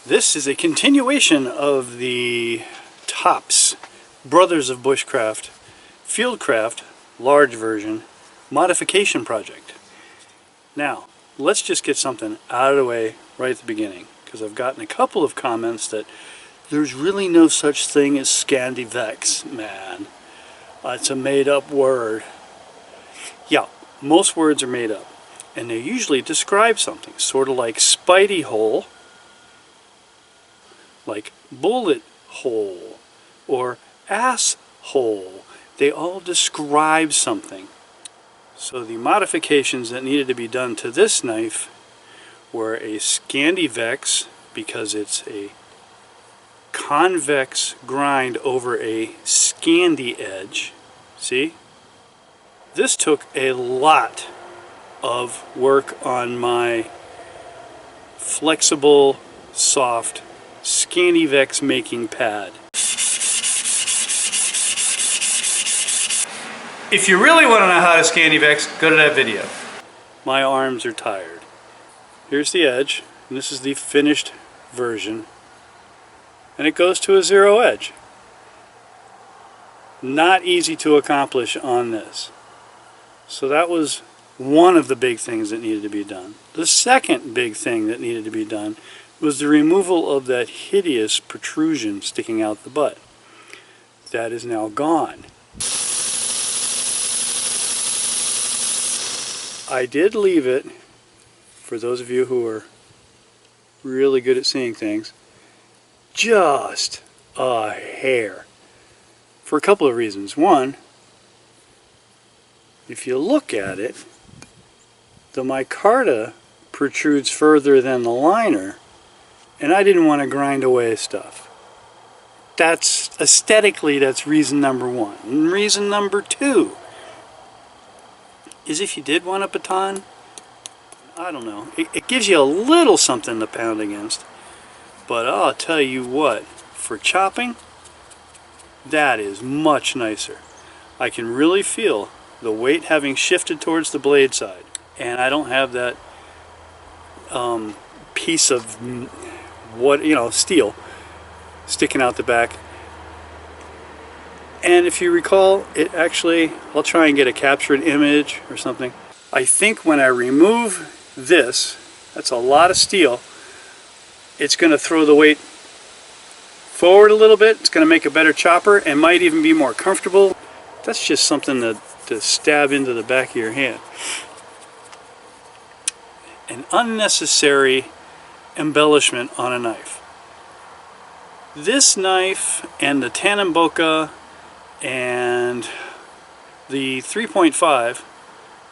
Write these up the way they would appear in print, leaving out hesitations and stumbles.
This is a continuation of the Tops Brothers of Bushcraft Fieldcraft large version modification project. Now let's just get something out of the way right at the beginning, because I've gotten a couple of comments that there's really no such thing as Scandivex, man. It's a made-up word. Yeah, most words are made up, and they usually describe something, sort of like Spidey hole, like bullet hole, or asshole. They all describe something. So the modifications that needed to be done to this knife were a Scandivex, because it's a convex grind over a Scandi edge. See? This took a lot of work on my flexible, soft Scandivex making pad. If you really want to know how to Scandivex, go to that video. My arms are tired. Here's the edge, and this is the finished version. And it goes to a zero edge. Not easy to accomplish on this. So that was one of the big things that needed to be done. The second big thing that needed to be done was the removal of that hideous protrusion sticking out the butt. That is now gone. I did leave it, for those of you who are really good at seeing things, just a hair, for a couple of reasons. One, if you look at it, the micarta protrudes further than the liner, and I didn't want to grind away stuff. That's aesthetically, that's reason number one. And reason number two is, if you did want a baton, I don't know, it gives you a little something to pound against. But I'll tell you what, for chopping, that is much nicer. I can really feel the weight having shifted towards the blade side, and I don't have that piece of steel sticking out the back. And if you recall, it actually, I'll try and get a captured image or something. I think when I remove this, that's a lot of steel, it's going to throw the weight forward a little bit. It's going to make a better chopper and might even be more comfortable. That's just something to stab into the back of your hand. An unnecessary embellishment on a knife. This knife and the Tanimboka and the 3.5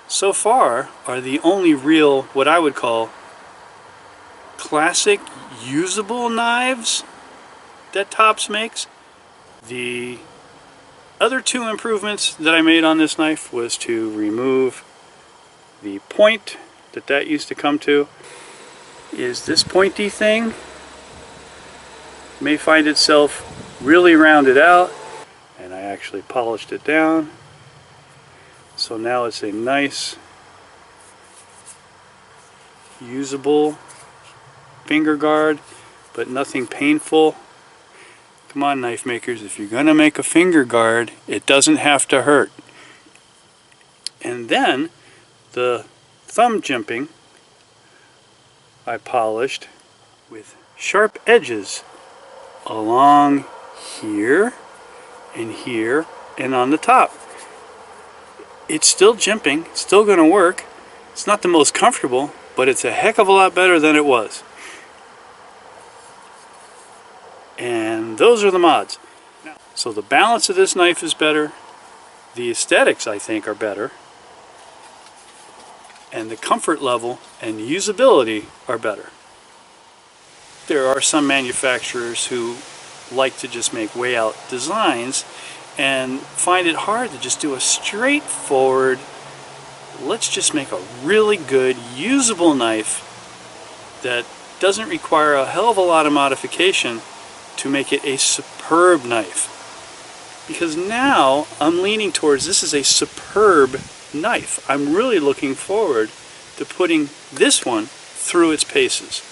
so far are the only real, what I would call, classic usable knives that Tops makes. The other two improvements that I made on this knife was to remove the point that used to come to. Is this pointy thing may find itself really rounded out, and I actually polished it down, so now it's a nice usable finger guard, but nothing painful. Come on, knife makers, if you're gonna make a finger guard, it doesn't have to hurt. And then the thumb jimping I polished with sharp edges along here and on the top. It's still jimping, it's still going to work. It's not the most comfortable, but it's a heck of a lot better than it was. And those are the mods. So the balance of this knife is better, the aesthetics I think are better, and the comfort level and usability are better. There are some manufacturers who like to just make way out designs and find it hard to just do a straightforward, let's just make a really good usable knife that doesn't require a hell of a lot of modification to make it a superb knife. Because now I'm leaning towards, this is a superb knife. I'm really looking forward to putting this one through its paces.